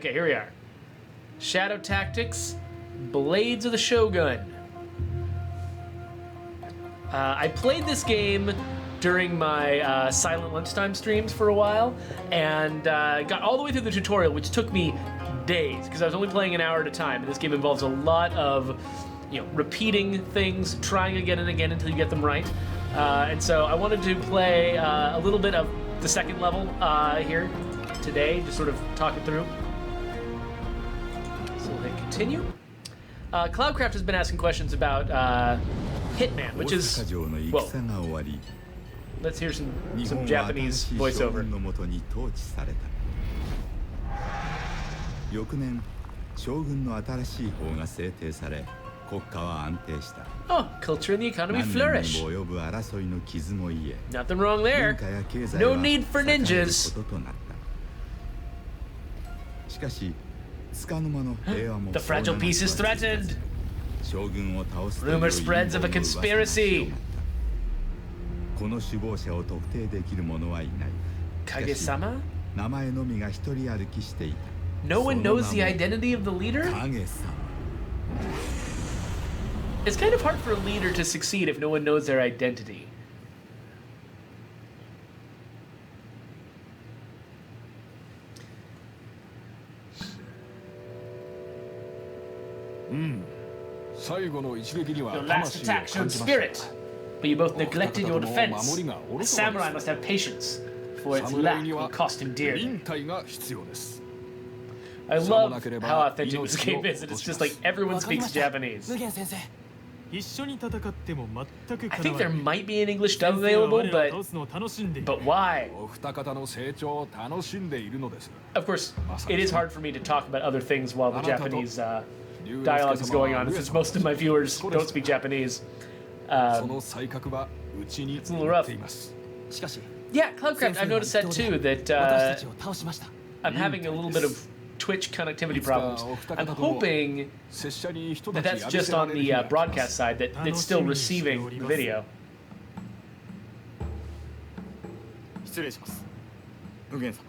Okay, here we are. Shadow Tactics, Blades of the Shogun. I played this game during my silent lunchtime streams for a while, and got all the way through the tutorial, which took me days because I was only playing an hour at a time. And this game involves a lot of, repeating things, trying again and again until you get them right. And so I wanted to play a little bit of the second level here today, just sort of talk it through. So we'll hit continue. Cloudcraft has been asking questions about Hitman, which is, whoa. Let's hear some Japanese voiceover. 翌年、将軍の新しい法が制定され、国家は安定した。Oh, culture and the economy flourish. 何年にも及ぶ争いの傷も癒え、 Nothing wrong there. 文化や経済 No は need for 栄える ninjas. こととなった。しかし、束の間の平和も The fragile peace is threatened. 将軍を倒すという Rumor spreads of a conspiracy. この首謀者を特定できる者はいない。 Kage-sama? 名前のみが一人歩きしていた。 No one knows the identity of the leader? 影様。 It's kind of hard for a leader to succeed if no one knows their identity. Your last attack showed spirit, but you both neglected your defense. A samurai must have patience, for its lack will cost him dearly. I love how authentic this game is, and it's just like everyone speaks Japanese. I think there might be an English dub available, but why? Of course, it is hard for me to talk about other things while the Japanese dialogue is going on, since most of my viewers don't speak Japanese. It's a little rough. Yeah, Cloudcraft, I've noticed that too, that I'm having a little bit of Twitch connectivity problems. I'm hoping that that's just on the broadcast side, that it's still receiving the video. 失礼します。無限様。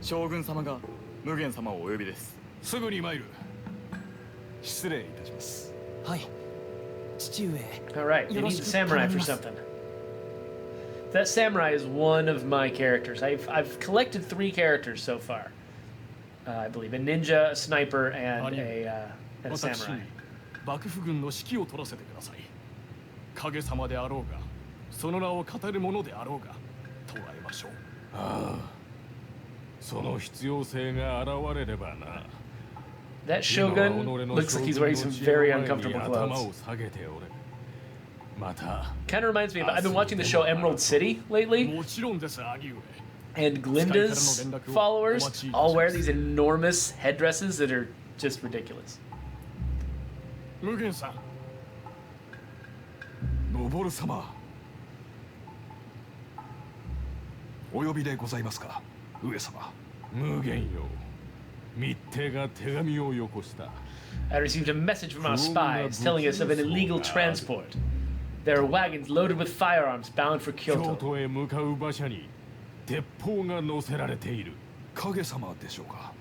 将軍様が無限様をお呼びです。すぐに参る。失礼いたします。はい。父上。Alright, you need the samurai for something. That samurai is one of my characters. I've collected 3 characters so far. I believe a ninja, a sniper, and a samurai. 幕府軍の指揮を取らせてください。影様であろうが、その名を語る者であろうが、捉えましょう。ああ、その必要性が現れればな。That Shogun looks like he's wearing some very uncomfortable clothes. Kind of reminds me of, I've been watching the show Emerald City lately. And Glinda's followers all wear these enormous headdresses that are just ridiculous. Mugen-san. Noboru-sama. お呼びでございますか、上様。無限よ。密偵が手紙をよこした。I received a message from our spies telling us of an illegal transport. There are wagons loaded with firearms bound for Kyoto. 京都へ向かう馬車に鉄砲が乗せられている。影様でしょうか。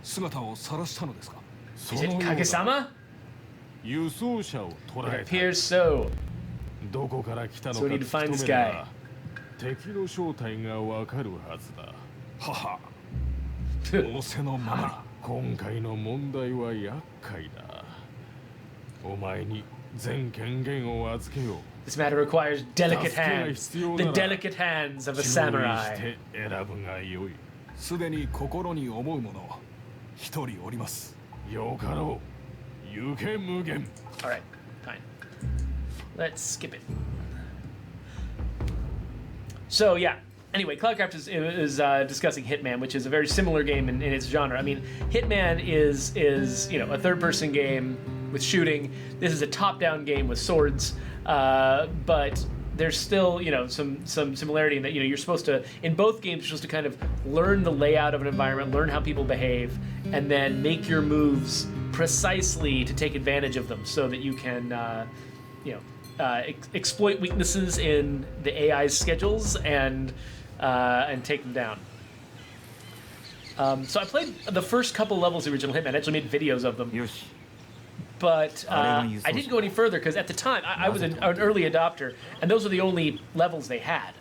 姿を晒したのですか。 Is it Kage-sama? 輸送車を捕らえ It た。 appears so. どこから来たの So か we 突 need き to find 止 this めれ guy. ば敵の正体がわかるはずだ。はは。仰せのまま。今回の問題は厄介だ。お前に全権限を預けよう。 This matter requires delicate hands. The delicate hands of a samurai. 選ぶがよい。すでに心に思うもの一人おります。よかろう。行け無限。 All right, fine. Let's skip it. So yeah. Anyway, Cloudcraft is discussing Hitman, which is a very similar game in its genre. I mean, Hitman is a third-person game with shooting. This is a top-down game with swords, but there's still some similarity in that you're supposed to, in both games, you're supposed to kind of learn the layout of an environment, learn how people behave, and then make your moves precisely to take advantage of them, so that you can exploit weaknesses in the AI's schedules and take them down. So I played the first couple levels of the original Hitman. I actually made videos of them. よし But I didn't go any further because at the time I was an early adopter, and those were the only levels they had.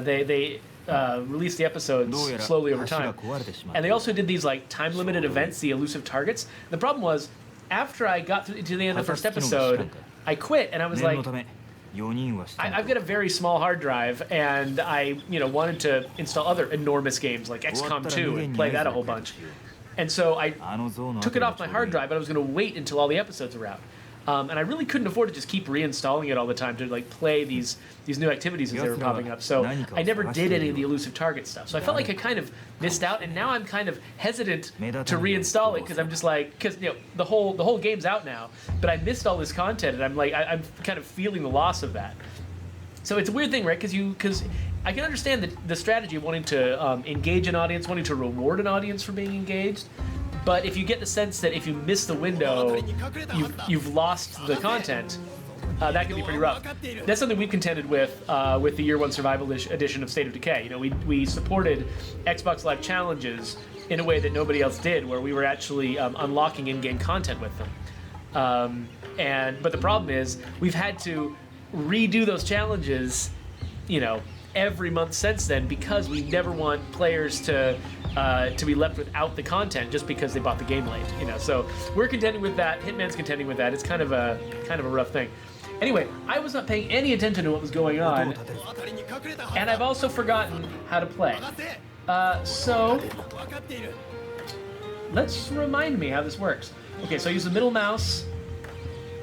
They released the episodes slowly over time, and they also did these like time-limited events, the elusive targets. The problem was, after I got to the end of the first episode, I quit, and I was like, I've got a very small hard drive, and I wanted to install other enormous games like XCOM 2 and play that a whole bunch. And so I took it off my hard drive, but I was going to wait until all the episodes were out. And I really couldn't afford to just keep reinstalling it all the time to like play these new activities as they were popping up. So I never did any of the elusive target stuff. So I felt like I kind of missed out, and now I'm kind of hesitant to reinstall it because I'm just like, because the whole game's out now, but I missed all this content, and I'm like I'm kind of feeling the loss of that. So it's a weird thing, right? Because I can understand the strategy of wanting to engage an audience, wanting to reward an audience for being engaged. But if you get the sense that if you miss the window, you've lost the content, that can be pretty rough. That's something we've contended with the Year One Survival Edition of State of Decay. We supported Xbox Live challenges in a way that nobody else did, where we were actually unlocking in-game content with them. But the problem is we've had to redo those challenges, every month since then, because we never want players to be left without the content just because they bought the game late. So we're contending with that. Hitman's contending with that. It's kind of a rough thing. Anyway, I was not paying any attention to what was going on, and I've also forgotten how to play. So let's remind me how this works. Okay, so I use the middle mouse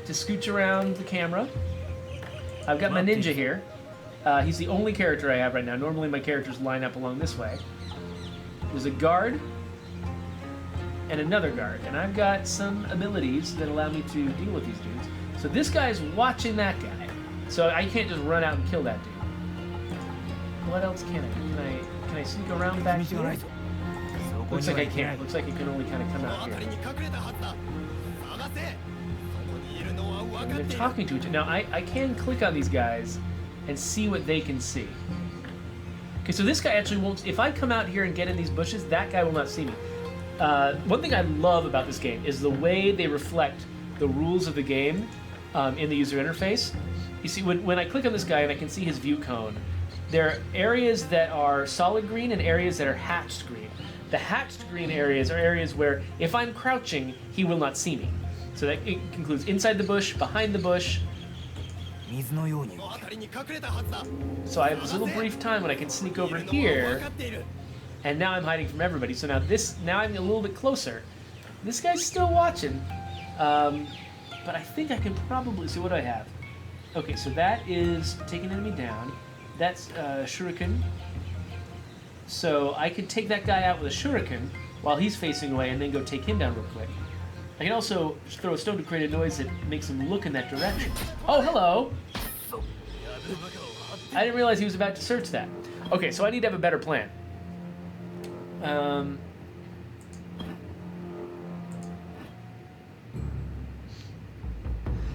to scooch around the camera. I've got my ninja here. He's the only character I have right now. Normally my characters line up along this way. There's a guard and another guard, and I've got some abilities that allow me to deal with these dudes. So this guy's watching that guy, so I can't just run out and kill that dude. What else can I do? Can I sneak around back here? Looks like I can't. Looks like it can only kind of come out here. And they're talking to each other. Now I can click on these guys and see what they can see. Okay, so this guy actually won't. If I come out here and get in these bushes, that guy will not see me. One thing I love about this game is the way they reflect the rules of the game in the user interface. You see, when I click on this guy and I can see his view cone, there are areas that are solid green and areas that are hatched green. The hatched green areas are areas where if I'm crouching, he will not see me. So that includes inside the bush, behind the bush. So I have this little brief time when I can sneak over here, and now I'm hiding from everybody. So now I'm a little bit closer. This guy's still watching, but I think I can probably see what do I have. Okay, so that is take an enemy down. That's shuriken. So I could take that guy out with a shuriken while he's facing away, and then go take him down real quick. I can also throw a stone to create a noise that makes him look in that direction. Oh, hello! I didn't realize he was about to search that. Okay, so I need to have a better plan.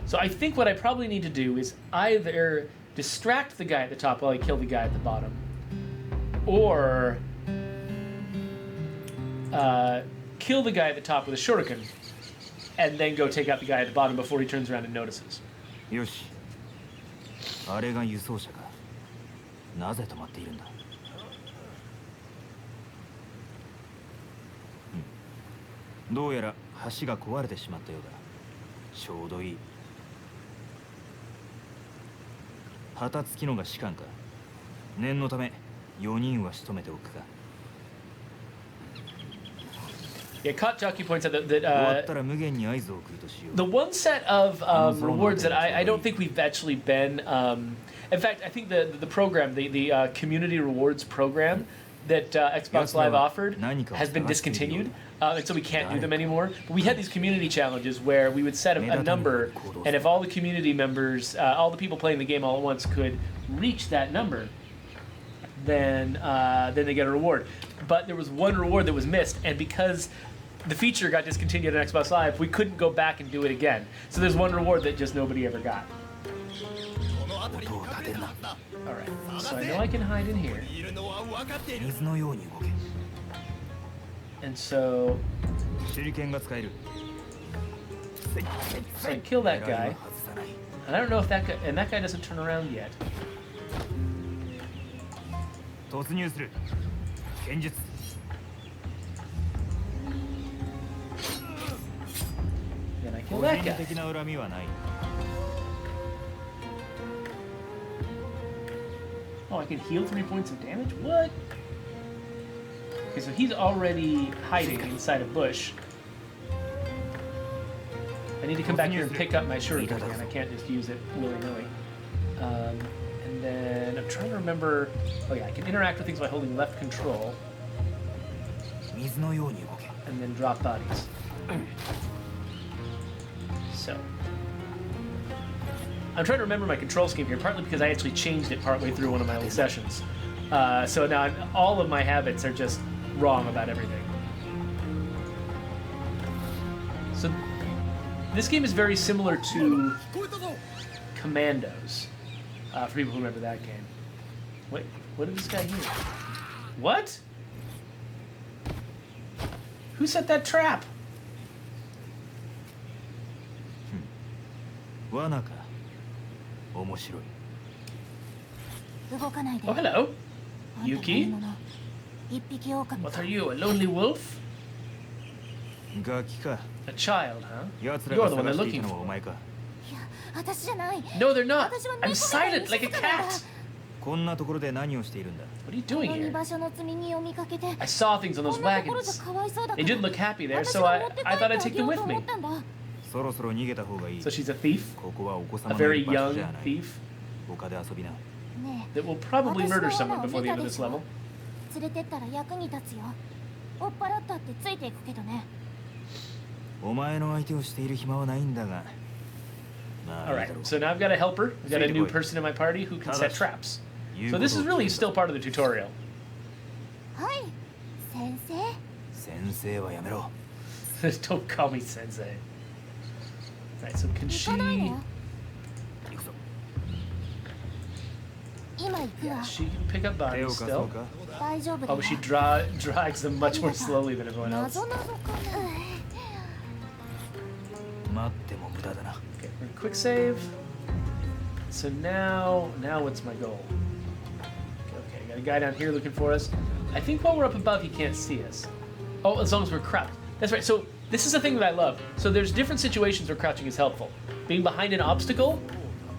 So I think what I probably need to do is either distract the guy at the top while I kill the guy at the bottom, or kill the guy at the top with a shuriken, and then go take out the guy at the bottom before he turns around and notices. よし。あれが輸送車か。なぜ止まっているんだ。どうやら橋が壊れてしまったようだ。ちょうどいい。旗付きのが士官か。念のため4人は仕留めておくか。Yeah, Caught Jockey points out that the one set of rewards that I don't think we've actually been. In fact, I think the program, the community rewards program that Xbox Live offered has been discontinued, and so we can't do them anymore. But we had these community challenges where we would set a number, and if all the community members, all the people playing the game all at once could reach that number, then they get a reward. But there was one reward that was missed, and because the feature got discontinued on Xbox Live, we couldn't go back and do it again. So there's one reward that just nobody ever got. Alright, so I know I can hide in here. And so, 手裏剣が使える。 so I kill that guy. And I don't know if that guy, and that guy doesn't turn around yet. 突入する。剣術。 Then I 個 kill that 人 guy. 的な恨みはない。 Oh, I can heal 3 points of damage? What? Okay, so he's already hiding inside a bush. I need to come back here and pick up my shuriken again. I can't just use it willy-nilly. And then I'm trying to remember... Oh yeah, I can interact with things by holding left control. 水のように動け。 And then drop bodies. So... I'm trying to remember my control scheme here, partly because I actually changed it partway through one of my old sessions. So now all of my habits are just wrong about everything. So this game is very similar to Commandos, for people who remember that game. Wait, what did this guy hear? What? Who set that trap? 罠か。面白い。動かないで。 Oh, hello. あんた Yuki? 何者？一匹狼 What か。 are you, a lonely wolf? ガキか。 A child, huh? 奴ら You're が the one 探 they're してい looking たのはお for. 前か。いや、私じゃない。 No, they're not. 私は I'm 猫 silent み like た a いな cat. こんなところで何をしているんだ。 What are you こ doing の here? 居場所の積み荷を見かけて。 I saw things on こ those んなところじゃ wagons. かわいそうだか They ら。 didn't look happy there, 私 so が I 持って帰って thought あ I'd げ take よ them うと with 思 me. ったんだ。そろそろ逃げた方がいい。 So she's a thief, ここはお子 a 様の very いる場所 young じゃない。 thief 他で遊びな。ね that will probably 私 murder の someone 罠を before 見 the た end of で this しょ。 level. 連れてったら役に立つよ。追っ払ったってついていくけどね。お前の相手をしている暇はないんだが。まあい All い right, だろう。 so now I've got a helper. I've got a new Boy. person in my party who can set traps. 言う So こと this を is 聞 really くん still だ。 part of the tutorial. はい、先生。先生はやめろ。 Don't call me sensei. All right, so can 行かないの she... 行くぞ。今行く Yeah, わ。 she can pick up 手を bodies 貸そう still. か。大丈夫だ Oh, よ。 but she drags them much more slowly than everyone else. 謎々かな。待っても無駄だな。 Okay, we're gonna quick save. So now what's my goal? Okay, got a guy down here looking for us. I think while we're up above, he can't see us. Oh, as long as we're crouched. That's right. So this is the thing that I love. So there's different situations where crouching is helpful. Being behind an obstacle,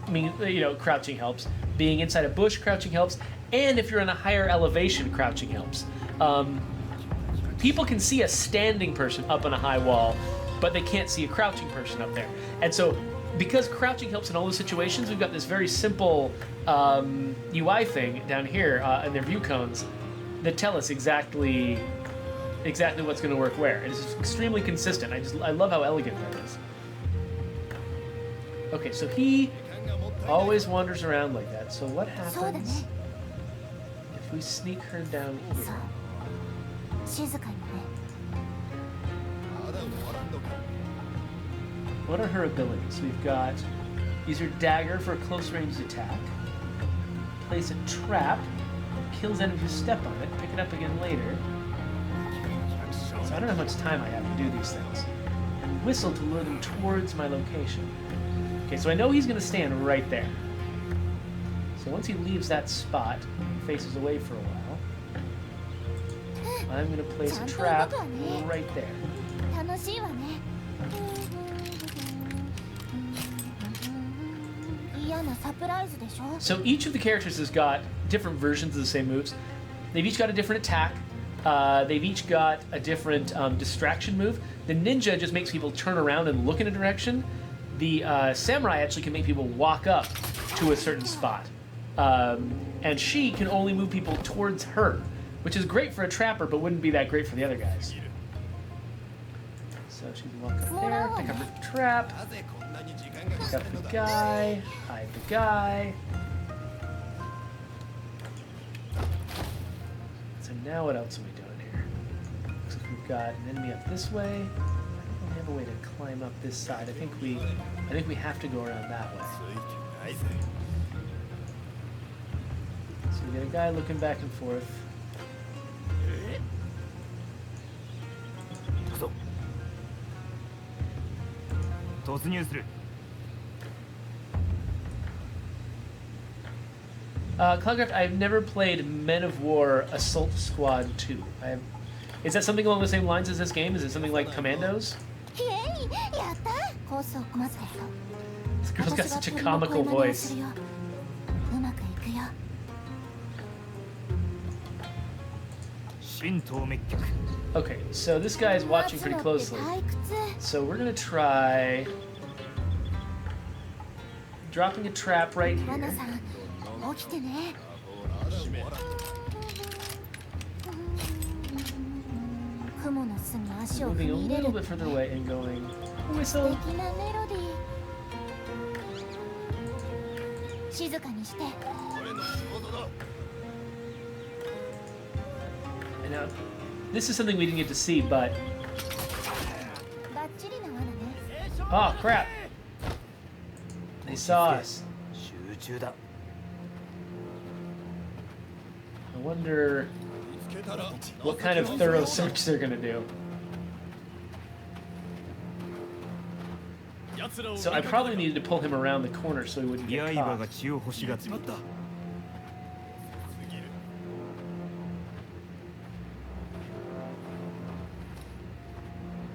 I mean, crouching helps. Being inside a bush, crouching helps. And if you're in a higher elevation, crouching helps. People can see a standing person up on a high wall, but they can't see a crouching person up there. And so, because crouching helps in all those situations, we've got this very simple UI thing down here in their view cones that tell us exactly what's going to work where. And it's extremely consistent. I love how elegant that is. Okay, so he always wanders around like that. So what そうだね。 happens if we sneak her down そう here?。静かにね。 What are her abilities? We've got use your dagger for a close range attack. Place a trap. Kills enemies who step on it. Pick it up again later. So I don't know how much time I have to do these things. And whistle to lure them towards my location. Okay, so I know he's going to stand right there. So once he leaves that spot, faces away for a while, I'm going to place a trap right there. 楽しいわね。嫌なサプライズでしょ。 So each of the characters has got different versions of the same moves. They've each got a different attack. They've each got a different distraction move. The ninja just makes people turn around and look in a direction. The samurai actually can make people walk up to a certain spot. And she can only move people towards her, which is great for a trapper, but wouldn't be that great for the other guys. So she can walk up there, pick up her trap, pick up the guy, hide the guy. So now what else are we doing here? Looks like we've got an enemy up this way. I don't really have a way to climb up this side. I think we have to go around that way. So we get a guy looking back and forth. 突入する。 Cloudcraft, I've never played Men of War Assault Squad 2. Is that something along the same lines as this game? Is it something like Commandos? イエイやったコースを待って This girl's got 私 such が a 鳥の comical 声真似を voice. するようまくいくよ 神道滅却。 Okay, so this guy is watching pretty 夏 closely. のって退屈 So we're gonna try dropping a trap right ワナ here. さん起きてね雲の巣に足を Moving 踏 a み入れ little る bit further away and going 素 whistle. 敵なメロディー静かにして And now, this is something we didn't get to see, but バッチリな罠ね oh crap! They saw us. 集中だ。 I wonder what kind of thorough search they're gonna do. So I probably needed to pull him around the corner so he wouldn't get 刃 caught. が血を欲しがっている。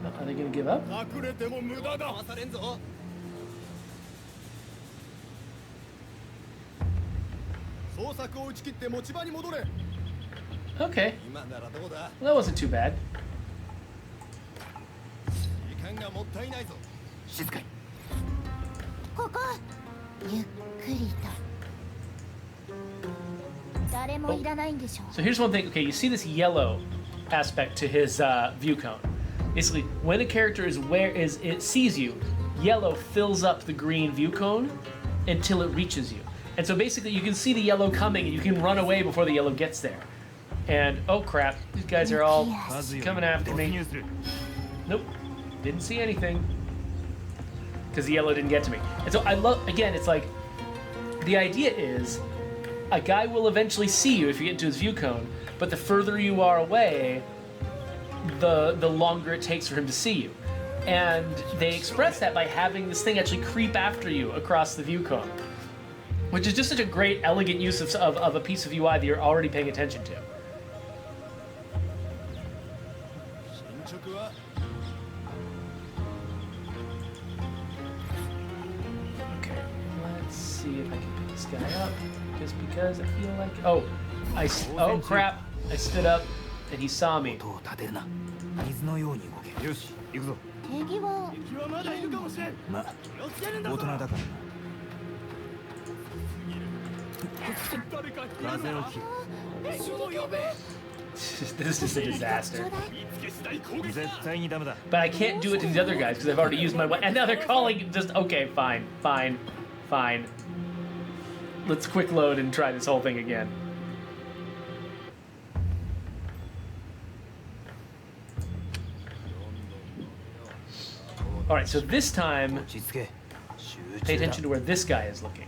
Are they gonna give up? 隠れても無駄だ騙されんぞ 捜索を打ち切って持ち場に戻れ Okay, 今ならどうだ well, that wasn't too bad. 時間がもったいないぞ静かに。ここゆっくりと誰もいらないんでしょ So here's one thing. Okay, you see this yellow aspect to his view cone. Basically, when a character it sees you, yellow fills up the green view cone until it reaches you. And so basically, you can see the yellow coming, and you can run away before the yellow gets there. And oh crap, these guys are all 数より coming after 突 me. 入する。 Nope, didn't see anything because the yellow didn't get to me. And so I love again. It's like the idea is a guy will eventually see you if you get into his view cone, but the further you are away, the longer it takes for him to see you. And they express that by having this thing actually creep after you across the view cone, which is just such a great, elegant use of a piece of UI that you're already paying attention to. 進捗は Okay, let's see if I can pick this guy up. Just because I feel like oh crap! I stood up and he saw me. 音を立てるな。水のように動け。よし、行くぞ。敵は敵はまだいるかもしれんま、気をつけるんだぞ大人だからな。誰か風を切る。援護を呼べ This is just a disaster. 見つけ次第攻撃絶だ 対にダメだ。 But I can't do it to these other guys because I've already used my weapon. And now they're calling just okay, fine. Let's quick load and try this whole thing again. All right, so this time 落ち着け。集 pay 中だ。 attention to where this guy is looking.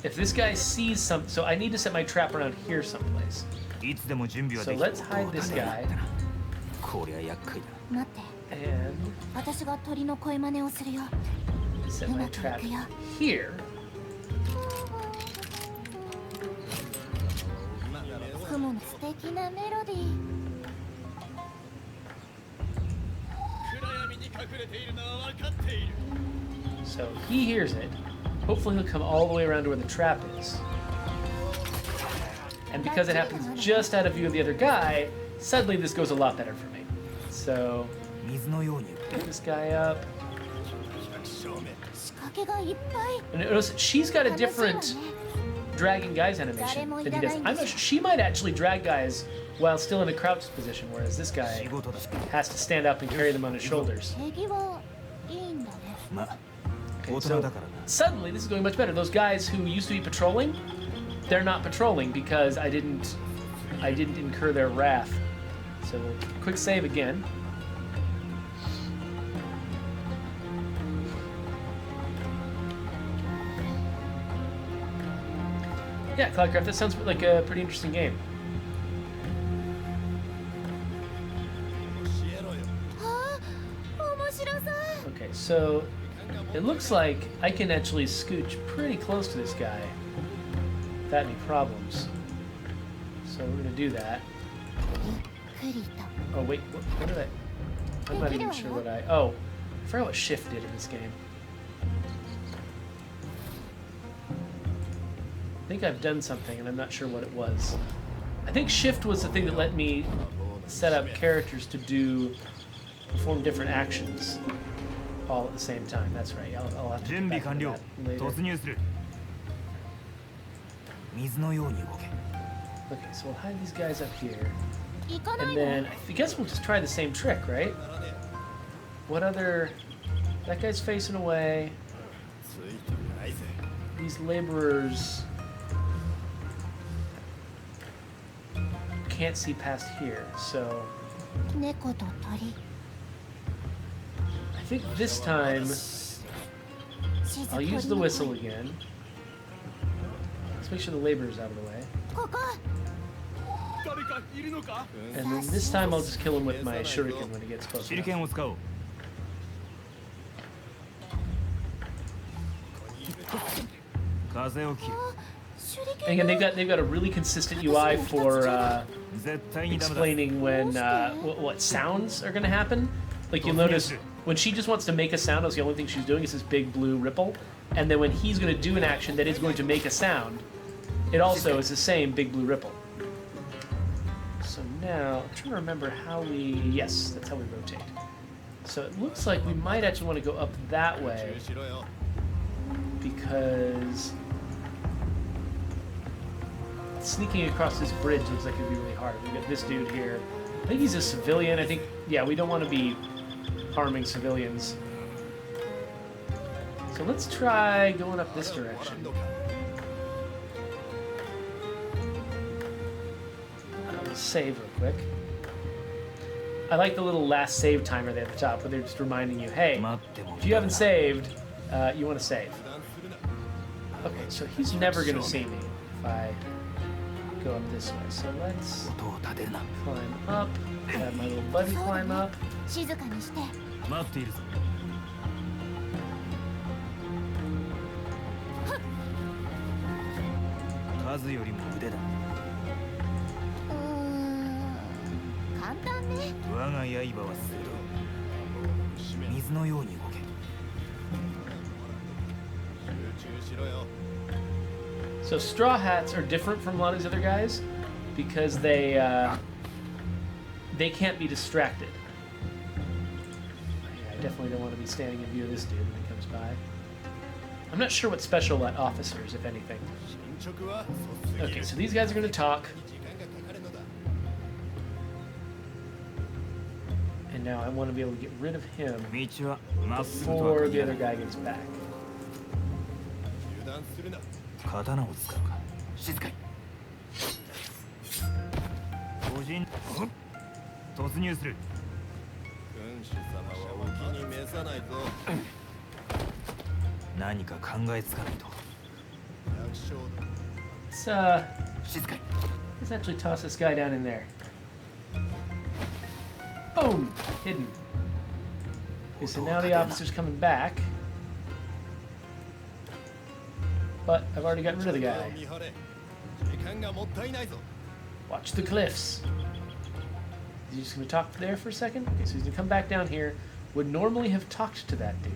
If this guy sees so I need to set my trap around here someplace. いつでも準備は So できる。 let's hide this guy こりゃ厄介だ。待って and 私が鳥の声真似をするよ set my trap here. 雲の素敵なメロディー暗闇に隠れているのは分かっている So he hears it. Hopefully he'll come all the way around to where the trap is. And because it happens just out of view of the other guy, suddenly this goes a lot better for me. So 水のように動け。 pick this guy up. 正面仕掛けがいっぱい And notice she's got a 楽しいわ different ね dragging guys animation than he does. I'm not sure, she might actually drag guys while still in a crouched position, whereas this 仕 guy 事だ。 has to stand up and carry them on his shoulders. 敵はいいんだねま、 Okay, 大 so 人だからな。 suddenly this is going much better. Those guys who used to be patrolling, they're not patrolling because I didn't incur their wrath. So quick save again. Yeah, Cloudcraft, that sounds like a pretty interesting game. 教えろよああ面白そう Okay, Okay, so it looks like I can actually scooch pretty close to this guy without any problems. So we're gonna do that. ゆっくりと Oh wait, what did I? I'm not even sure what I. Oh, I forgot what shift did in this game. I think I've done something and I'm not sure what it was. I think shift was the thing that let me set up characters to perform different actions all at the same time. That's right. I'll have to 準 get 備 back to 完了 that later. 突入する水のように動け Okay, so we'll hide these guys up here. 行かない And の then I guess we'll just try the same trick, right? What other... That guy's facing away. ついてないぜ These laborers can't see past here, so 猫と鳥 I think this time 静 I'll 鳥 use the の whistle 声 again. Let's make sure the laborer's out of the way. ここ誰かいるのか And then this time I'll just kill him with my shuriken when he gets close 手裏 enough. 剣を使おう風を切る手裏 And 剣 again, they've got a really consistent UI for 絶対にダメだ explaining when what sounds are going to happen. Like you'll notice when she just wants to make a sound, that's the only thing she's doing is this big blue ripple. And then when he's going to do an action that is going to make a sound, it also is the same big blue ripple. So now I'm trying to remember how we. Yes, that's how we rotate. So it looks like we might actually want to go up that way しろよ because sneaking across this bridge looks like it'd be really hard. We got this dude here. I think he's a civilian. I think, yeah, we don't want to be harming civilians. So let's try going up this 笑 direction. んのか Let's save real quick. I like the little last save timer there at the top where they're just reminding you, hey, 待っても if you haven't saved, you want to save. 油断するな Okay, so he's never going to see me if I go up this way. So let's 音を立てるな climb up, have my little buddy そうだ climb ね up. 静かにして待っているぞ数よりも腕だ簡単ね我が刃は鋭い水のように動け集中しろよ So straw hats are different from a lot of these other guys because they can't be distracted. Yeah, I definitely don't want to be standing in view of this dude when he comes by. I'm not sure what special let officers, if anything. 進捗は遅すぎ Okay, る so these guys are going to talk, 時間がかかるのだ and now I want to be able to get rid of him 道はまっすぐとは before 限 the ら other ない guy gets back. 油断するな 刀を使うか静かに個人突入する君主様はお気に召さないぞ何か考えつかないと百姓だ Let's 静かに let's actually toss this guy down in there. Boom! Hidden. Okay, so now the officer's coming back. But I've already gotten rid of the を guy. 見張れ時間がもったいないぞ Watch the cliffs. Is he just gonna talk there for a second? Okay, so he's gonna come back down here. Would normally have talked to that dude.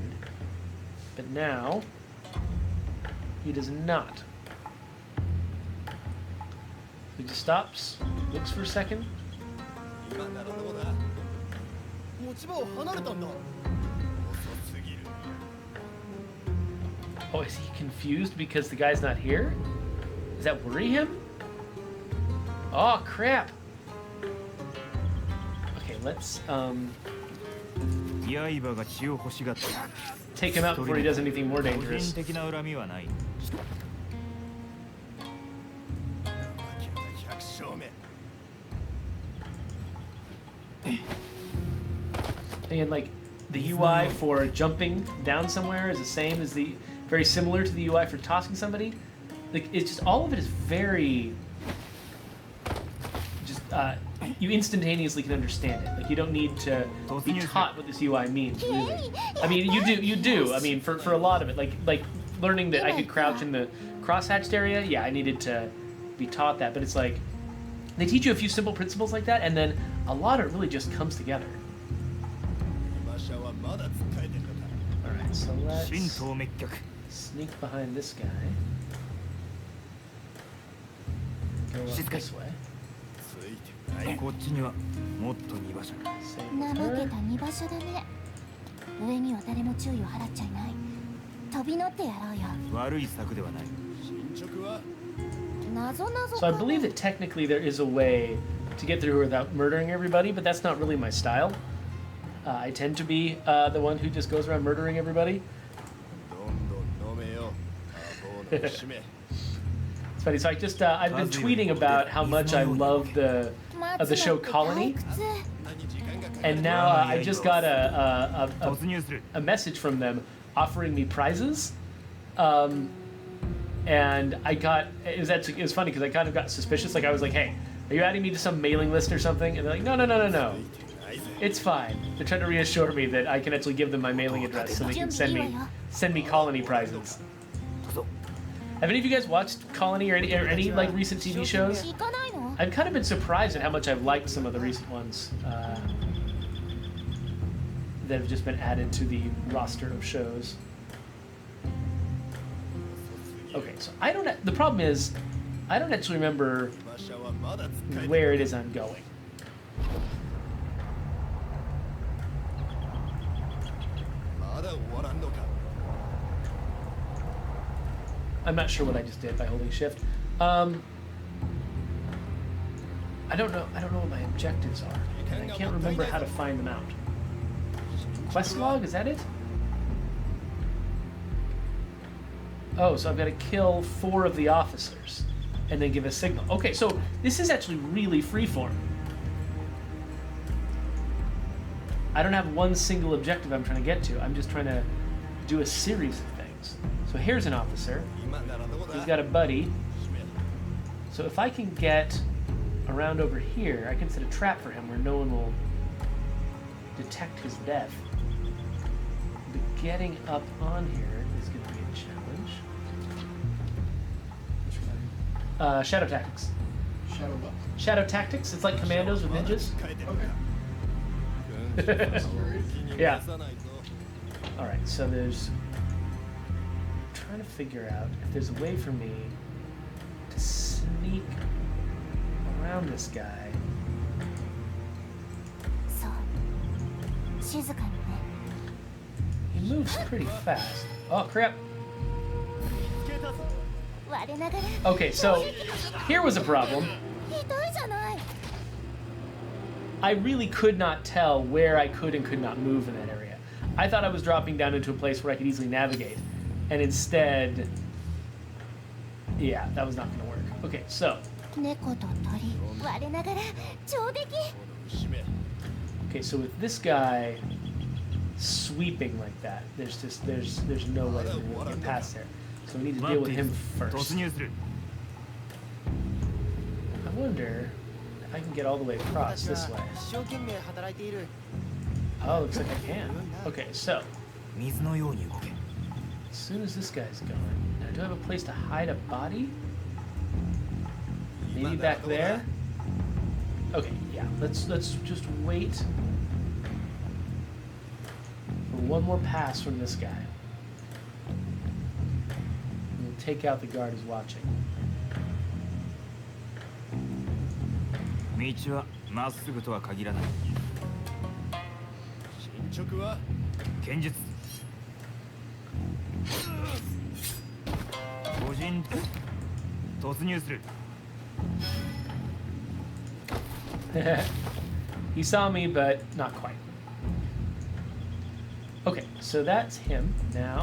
But now, he does not. He just stops, looks for a second. 今ならどうだ持ち場を離れたんだ遅すぎる Oh, is he confused because the guy's not here? Does that worry him? Oh, crap. Okay, let's刃が血を欲しがって take him out before he does anything more 個 dangerous. 人的な恨みはない百姓め And like the UI for jumping down somewhere is the same as very similar to the UI for tossing somebody. Like it's just all of it is very just you instantaneously can understand it. Like you don't need to be taught what this UI means. Really, I mean, you do. I mean, for a lot of it, like learning that I could crouch in the crosshatched area. Yeah, I needed to be taught that. But it's like they teach you a few simple principles like that, and then a lot of it really just comes together. All right, so let's sneak behind this guy. Go up this way. こっちにはもっと2場所。怠けた2場所だね。上には誰も注意を払っちゃいない。飛び乗ってやろうよ。悪い策ではない。So I believe that technically there is a way to get through without murdering everybody, but that's not really my style. I tend to be the one who just goes around murdering everybody. It's funny. So I just I've been tweeting about how much I love the show Colony, and now I just got a message from them offering me prizes, and it was funny because I kind of got suspicious. Like I was like, hey, are you adding me to some mailing list or something? And they're like, no. It's fine. They're trying to reassure me that I can actually give them my mailing address so they can send me Colony prizes. Have any of you guys watched Colony or any like recent TV shows? I've kind of been surprised at how much I've liked some of the recent ones that have just been added to the roster of shows. Okay, so the problem is I don't actually remember where it is I'm going. I'm not sure what I just did by holding shift. I don't know what my objectives are. And I can't remember how to find them out. Quest log, is that it? Oh, so I've got to kill 4 of the officers and then give a signal. Okay, so this is actually really freeform. I don't have one single objective I'm trying to get to. I'm just trying to do a series of things. So here's an officer. He's got a buddy. So if I can get around over here, I can set a trap for him where no one will detect his death. But getting up on here is going to be a challenge. Shadow Tactics. Shadow what? Shadow Tactics. It's like Commandos with ninjas. Okay. Yeah. All right. So there's. Trying to figure out if there's a way for me to sneak around this guy. He moves pretty fast. Oh crap. Okay, so here was a problem. I really could not tell where I could and could not move in that area. I thought I was dropping down into a place where I could easily navigate. And instead, yeah, that was not going to work. Okay, so. Okay, so with this guy sweeping like that, there's no way to get past there. So we need to deal with him first. I wonder if I can get all the way across this way. Oh, looks like I can. Okay, so. As soon as this guy's gone, now do I have a place to hide a body? Maybe back there? Okay, yeah, let's just wait for one more pass from this guy. And we'll take out the guard who's watching. 道はまっすぐとは限らない。進捗は剣術。個人突入する。He saw me, but not quite. Okay, so that's him. Now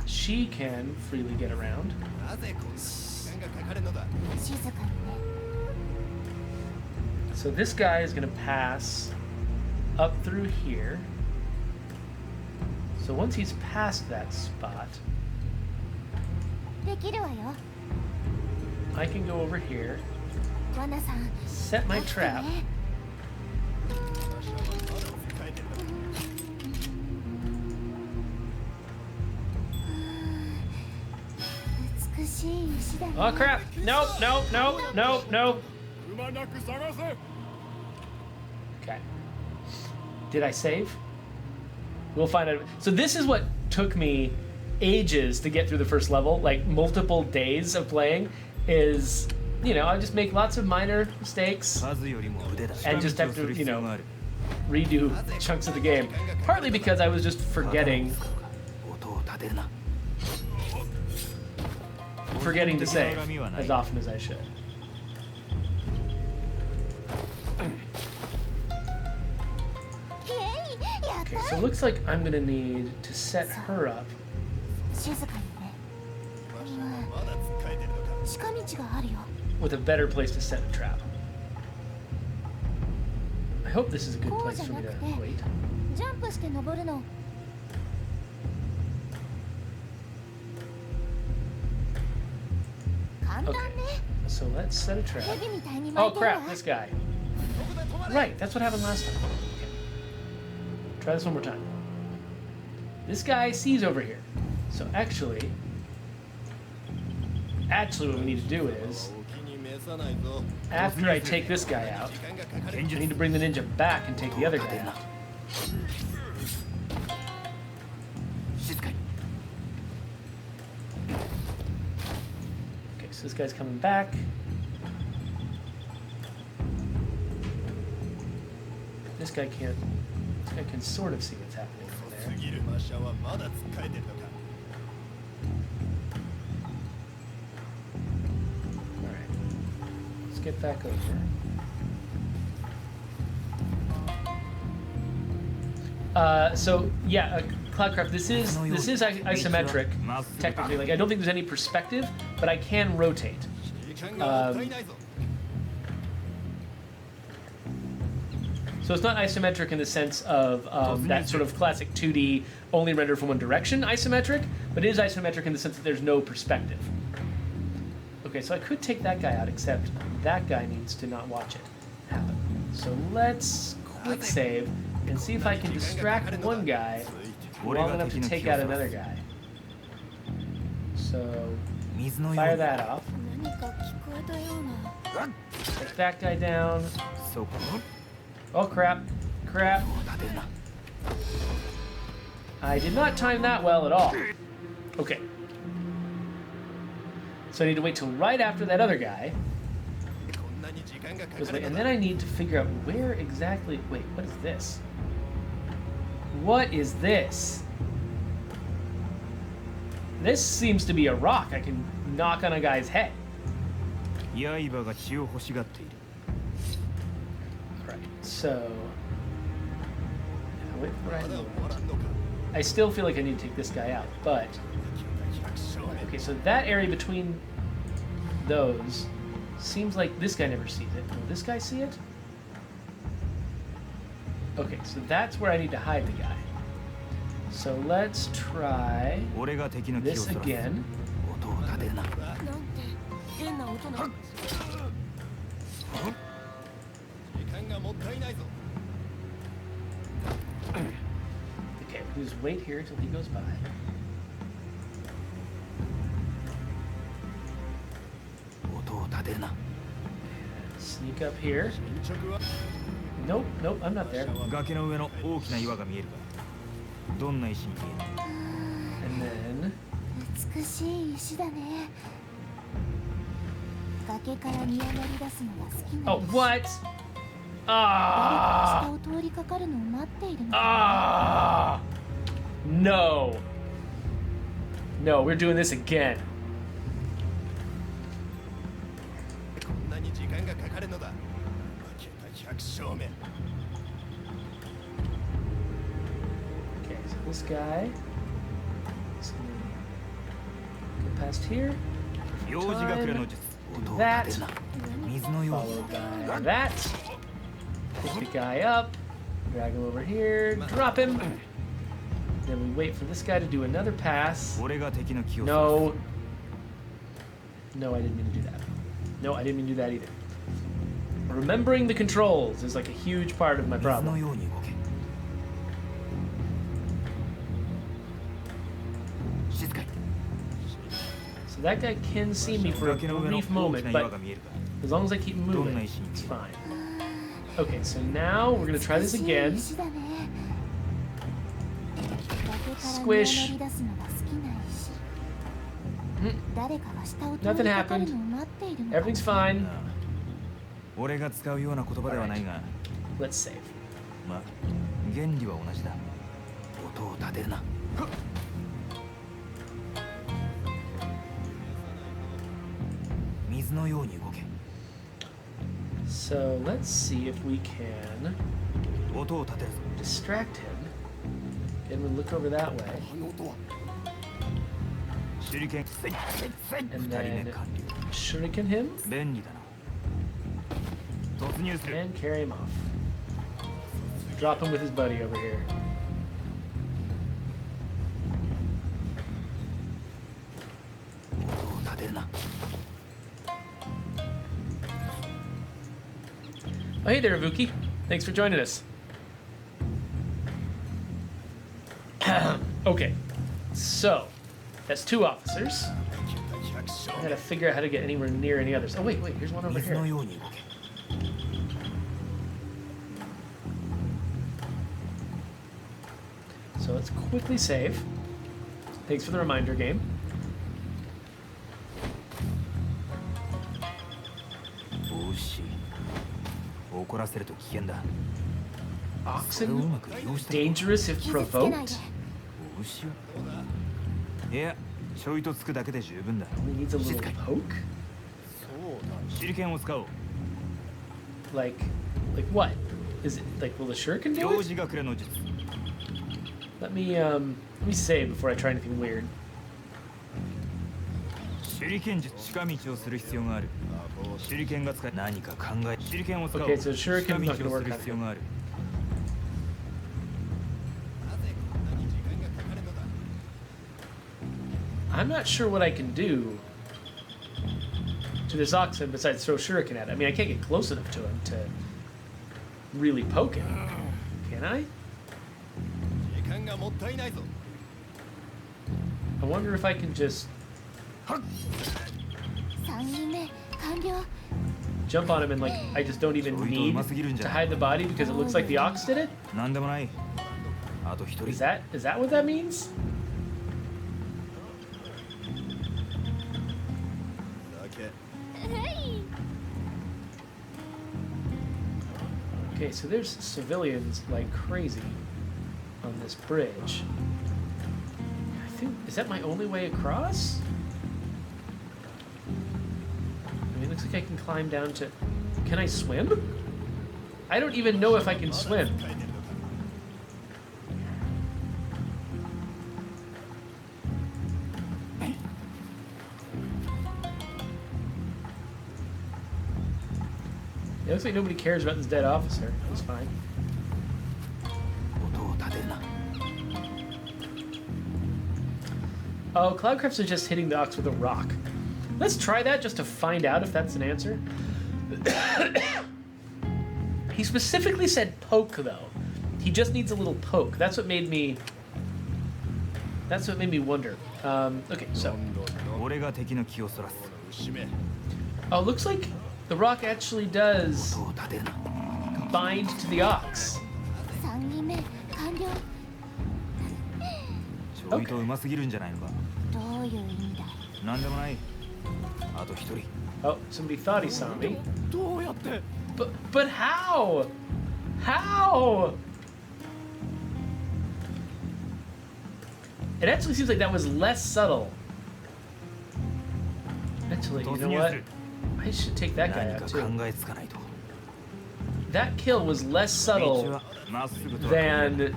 she can freely get around. So this guy is going to pass up through here. So once he's past that spot, I can go over here, set my trap, Oh crap! Nope, nope, nope, nope, nope. くまなく探せ Okay. Did I save? We'll find out. So this is what took me ages to get through the first level, like multiple days of playing, is, you know, I just make lots of minor mistakes 数よりも腕だ and just have to, you know, redo chunks of the game. Partly because I was just forgetting 音を立てるな forgetting to save as often as I should. Okay, so it looks like I'm gonna need to set her up 静かにね。近道があるよ。 with a better place to set a trap. I hope this is a good こう place じゃ for な me く to て wait. ジャンプして登るの。簡単ね。 So let's set a trap. 蛇みたいに巻 Oh いてるわ。 crap, this guy. Right, that's what happened last time. Okay. Try this one more time. This guy sees over here. So actually what we need to do is, お気に召さないぞ after I take this guy out, 時間がかかる I need to bring the ninja back and take the other guy out. 静かに Okay, so this guy's coming back. This guy can't. This guy can sort of see what's happening over す there. ぎる馬車はまだ使えてるのか All right, let's get back over. So yeah, Cloudcraft. This is isometric technically. Like I don't think there's any perspective, but I can rotate. 時間がもったいないぞ So it's not isometric in the sense of that sort of classic 2D only rendered from one direction isometric, but it is isometric in the sense that there's no perspective. Okay, so I could take that guy out, except that guy needs to not watch it happen. So let's quick save and see if I can distract one guy long enough to take out another guy. So 水のよ fire うに that off, 何か聞こえたような。 take that guy down. そこ Oh crap, crap. を立てるな I did not time that well at all. Okay. So I need to wait till right after that other guy. こんなに時間がか Goes か away, る and の then だ I need to figure out where exactly. Wait, what is this? What is this? This seems to be a rock. I can knock on a guy's head. 刃が血を欲しがっている Right. So. Wait for what I まだ need. 終わらんのか I still feel like I need to take this guy out, but 百姓め okay. So that area between those seems like this guy never sees it. Will this guy see it? Okay, so that's where I need to hide the guy. So let's try 俺が敵の気を this そらす again. 音を立てるななんて変な音なの。時間がもったいないぞ Okay, we'll just wait here till he goes by. 音を立てるな Sneak up here. 進捗は Nope, nope, I'm not there. 崖の上の大きな岩が見えるがどんな石に見える And then 美しい石だね。崖から見上がり出すのが好きな oh の。 what? 誰か Ah が下を通りかかるのを待っているの。 ah no. No, we're doing this again. こんなに時間がかかるのだ負けた百姓め Okay, so this guy is gonna go past here. 幼児隠れの術音を That 立てるな水のように followed by that. Pick the guy up, drag him over here, drop him. Then we wait for this guy to do another pass. 俺が敵の気をそら No. No, I didn't mean to do that. No, I didn't mean to do that either. Remembering the controls is like a huge part of my 水の problem. ように動け。静かに。 So that guy can see me for a 崖の上の brief 大 moment, きな岩 but が見えるか。 as long as I keep moving, it's fine. Okay, so now we're gonna try this again. 石だね。崖から Squish. 身を乗り出すのが好きな石。 Hmm. 誰かが下を通 Nothing りかかる happened. のを待っているのか。 Everything's fine. ああ俺が使うような言葉ではないが、 Let's save. まあ原理は同じだ。音を立てるな。水のように動け。 So let's see if we can 音を立てるぞ。 distract him. Get him to look over that way. あの音は手裏剣。せいせいせい。 And 二人目 then 完了。 shuriken him 便利だな。突入する。 and carry him off. Drop him with his buddy over here. 音を立てるな。 Oh, hey there, Ibuki. Thanks for joining us. Okay, so that's 2 officers. I gotta figure out how to get anywhere near any others. Oh, wait, here's one over 水の here. ように動け。 So let's quickly save. Thanks for the reminder game. お牛。怒らせると危険だ。そ Oxen れをうまく利用した。 dangerous if 傷つけないで。 provoked. お牛はいや、ちょいとつくだけで十分だ。 Only needs a little 静かに。 poke. そうだ手裏剣を使おう。 Like what? Is it like will the shuriken do 幼 it? 児隠れの術。 Let me save before I try anything weird. 手裏剣術。近道をする必要がある。手裏剣が使え何か考え。手裏剣を使おう。 Okay, so shuriken's 近 not 道 gonna をす work る out 必要がある。なぜこんなに時間がかかるのだ I'm not sure what I can do to this oxen besides throw shuriken at it. I mean, I can't get close enough to him to really poke him. Can I? 時間がもったいないぞ I wonder if I can just 3人目完了。 jump on him and like I just don't even need to hide the body because it looks like the ox did it. なんでもない。あと一人。 Is that what that means? 酒 Okay, so there's civilians like crazy on this bridge. I think is that my only way across? I mean, it looks like I can climb down to. Can I swim? I don't even know if I can swim. 書いてるのか It looks like nobody cares about this dead officer. It's fine. 音を立てるな。 Oh, Cloudcrafts are just hitting the ox with a rock. Let's try that just to find out if that's an answer. He specifically said poke, though. He just needs a little poke. That's what made me. That's what made me wonder. Okay, so 俺が敵の気をそらす。牛め oh, looks like the rock actually does 音を立てるな。 bind to the ox. 3人目完了。ちょいとうますぎるんじゃないのか。どういう意味だ。なんでもない。あと一人。 Oh, somebody thought he saw me. どうやって But how? How? It actually seems like that was less subtle. Actually, you 突 know 入 what? する。 I should take that guy 何 out か too. 考えつかないと。 That kill was less 道 subtle はまっすぐとは考えない。 than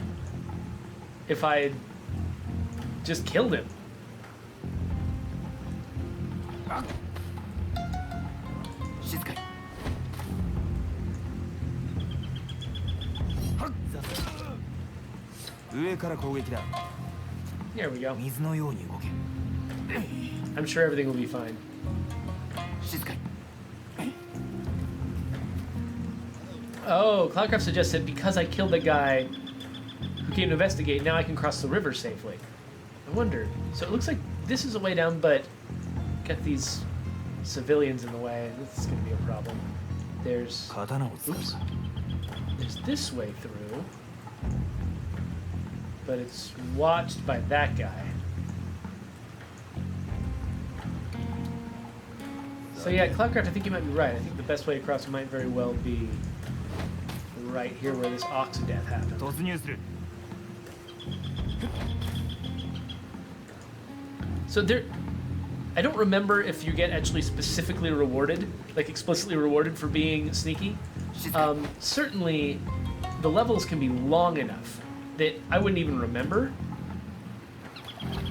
if I just killed him. 静かに。上から攻撃だ。 Here we go. 水のように動け。 I'm sure everything will be fine. 静かに。Oh, Cloudcraft suggests that because I killed the guy who came to investigate, now I can cross the river safely. I wondered. So it looks like this is a way down, but got these civilians in the way. This is going to be a problem. There's... 刀を使う Oops. か There's this way through. But it's watched by that guy. So yeah, Cloudcraft, I think you might be right. I think the best way across might very well be right here where this ox death happened. 突入する So there, I don't remember if you get actually specifically rewarded, like explicitly rewarded for being sneaky. Certainly, the levels can be long enough that I wouldn't even remember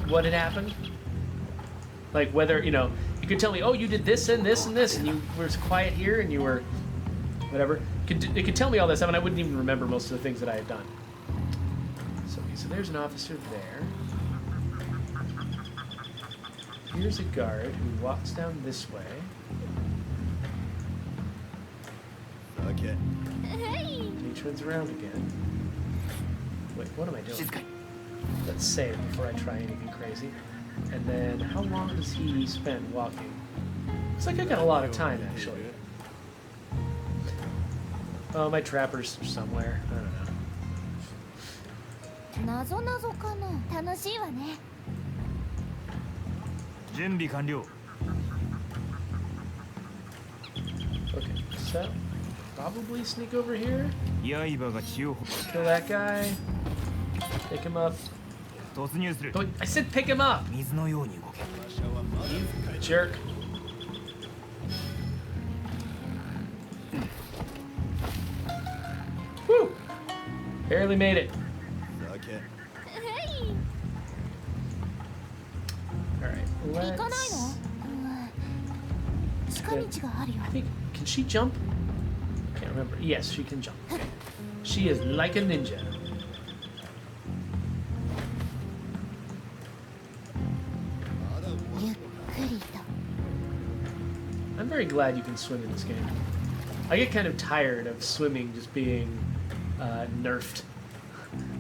what had happened. Like whether, you know, you could tell me, oh, you did this and this and this, and you were quiet here, and you were whatever. It could tell me all this stuff, and I wouldn't even remember most of the things that I had done. So, okay, so there's an officer there. Here's a guard who walks down this way. Okay. And he turns around again. Wait, what am I doing? 静かに Let's save before I try anything crazy. And then, how long does he spend walking? Looks like I got a lot of time, actually. Oh, my trapper's somewhere. I don't know. 謎謎かな。楽しいわね。準備完了 Okay, so, probably sneak over here, 刃が血を kill that guy, pick him up. 突入する Oh, wait, I said pick him up! 水のように動け Jerk. Woo! Barely made it. Okay. Alright, 行かないの let's... 近道があるよ。 I think, can she jump? Can't remember. Yes, she can jump. Okay. She is like a ninja. I'm very glad you can swim in this game. I get kind of tired of swimming just being nerfed.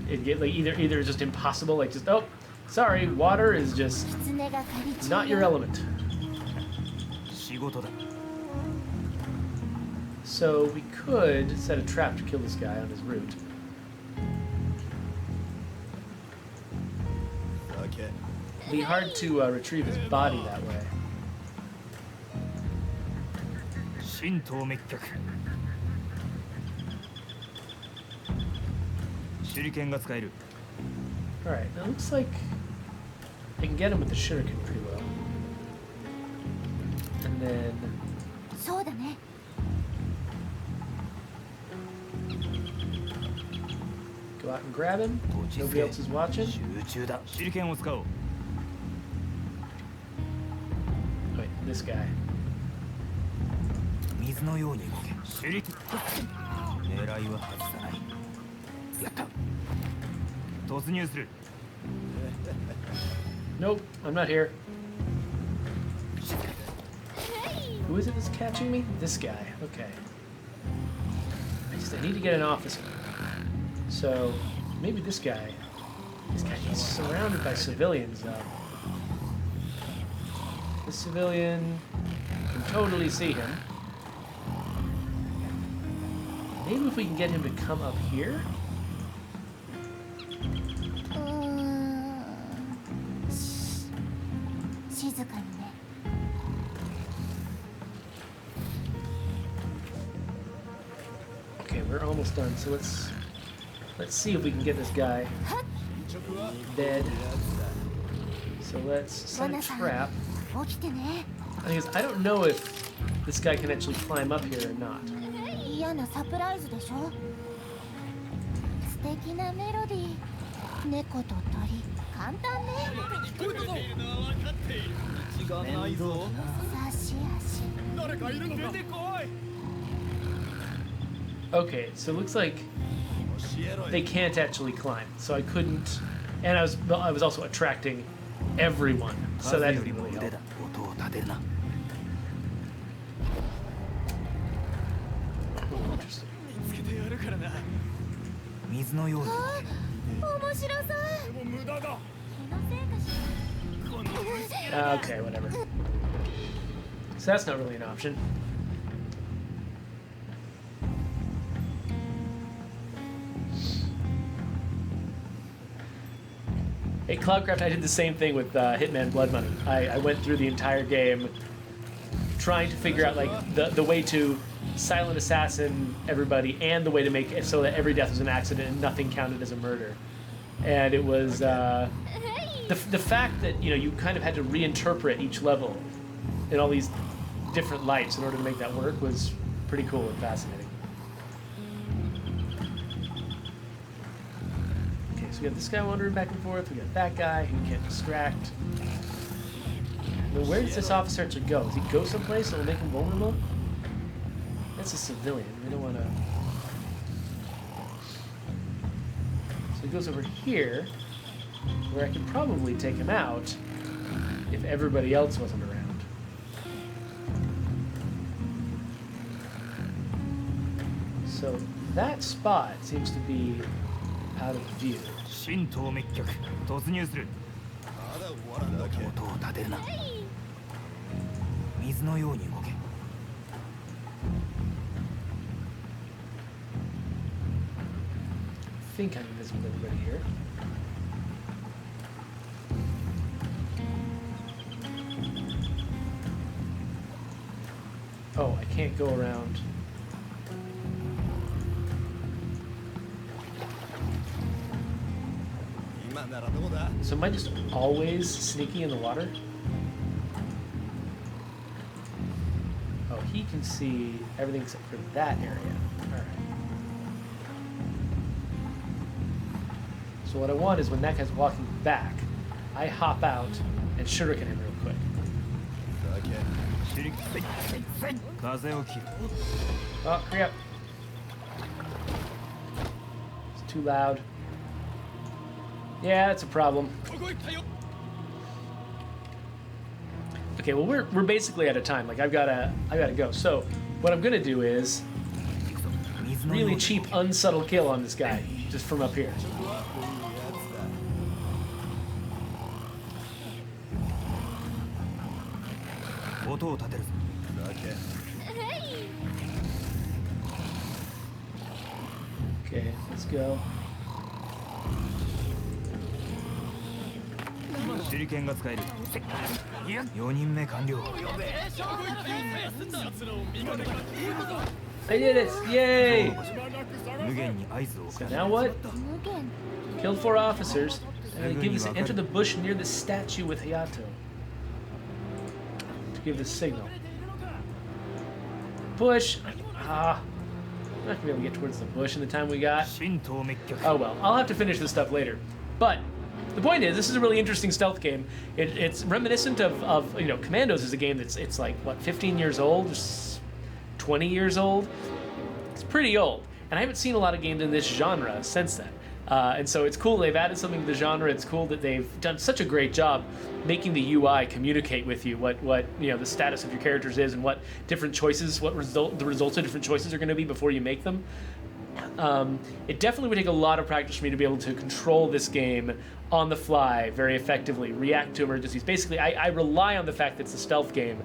It get like either it's just impossible, like just oh, sorry, water is just 狐が狩り中 not your よ。 element. 仕事だ So we could set a trap to kill this guy on his route. Okay. It'd be hard to retrieve his body that way. 神道滅却手裏剣が使える Alright, now it looks like I can get him with the shuriken pretty well. And then そうだね。 go out and grab him. 落ち着 Nobody け else is watching. 集中だ手裏剣を使おう Wait, this guy. 水のように動け手裏剣狙いは外さないやった突入する Nope, I'm not here. Who is it that's catching me? This guy. Okay. I need to get an officer. So maybe this guy. This guy. He's surrounded by civilians though. This civilian can totally see him. Maybe if we can get him to come up here. 静かにね。 Okay, we're almost done. So let's see if we can get this guy dead. So let's set a trap. 起きてね。 The thing is, I don't know if this guy can actually climb up here or not. 嫌なサプライズでしょ。素敵なメロディー。猫と鳥。簡単ね。聞こえているのは分かっている。時間ないぞ。差し足。誰かいるのか。出てこい。 Okay, so it looks like they can't actually climb, so I couldn't. And I was also attracting everyone, so that 数よ didn't りも really 腕 help. だ音を立てるな Interesting. るからな。水のようにあ面白そうもう無駄だ。気のせいかしこの虫け Okay, whatever. So that's not really an option. Hey, Cloudcraft, I did the same thing with Hitman Blood Money. I went through the entire game trying to figure out like the way to silent assassin everybody and the way to make it so that every death was an accident and nothing counted as a murder. And it was the fact that you kind of had to reinterpret each level in all these different lights in order to make that work was pretty cool and fascinating. Okay, so we got this guy wandering back and forth. We got that guy who can't distract. Now, where does this officer actually go? Does he go someplace that will make him vulnerable? That's a civilian. We don't want to. So he goes over here, where I could probably take him out if everybody else wasn't around. So that spot seems to be out of view. 神東滅却突入する。まだ終わらんだけ。音を立てるな。水のように動け。 I think I'm invisible to everybody here. Oh, I can't go around. So am I just always sneaking in the water? Oh, he can see everything except for that area. Alright. So what I want is when that guy's walking back, I hop out and shuriken him real quick. 風を切る。 Oh, hurry up. It's too loud. Yeah, that's a problem. Okay, well we're basically out of time. Like I gotta go. So what I'm gonna do is really cheap, unsubtle kill on this guy just from up here. Okay, let's go. 手裏剣が使える。4人目完了。 I did it! Yay! 無限に合図を So now what? 無限 Kill 4 officers, and it gives us enter the bush near the statue with Hayato. To give the signal. Bush! Ah. I'm not gonna be able to get towards the bush in the time we got. 神東滅却。 Oh well, I'll have to finish this stuff later. But the point is, this is a really interesting stealth game. It's reminiscent of Commandos is a game it's like, what, 15 years old? 20 years old? It's pretty old. And I haven't seen a lot of games in this genre since then. And so it's cool they've added something to the genre. It's cool that they've done such a great job making the UI communicate with you what the status of your characters is and what different choices, the results of different choices are going to be before you make them. It definitely would take a lot of practice for me to be able to control this game on the fly very effectively, react to emergencies. Basically, I rely on the fact that it's a stealth game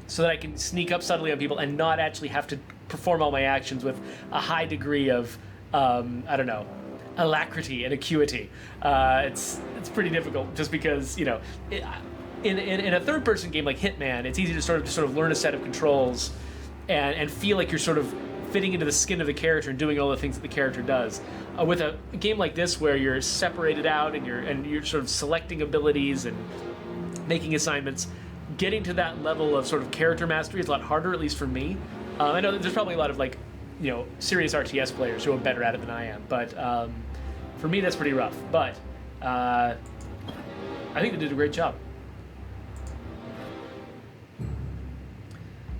so that I can sneak up subtly on people and not actually have to perform all my actions with a high degree of, alacrity and acuity. It's pretty difficult just because, in a third-person game like Hitman, it's easy to sort of learn a set of controls and feel like you're sort of fitting into the skin of the character and doing all the things that the character does. With a game like this where you're separated out and you're sort of selecting abilities and making assignments, getting to that level of sort of character mastery is a lot harder, at least for me. I know that there's probably a lot of serious RTS players who are better at it than I am, but for me that's pretty rough. But I think they did a great job.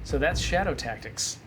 So that's Shadow Tactics.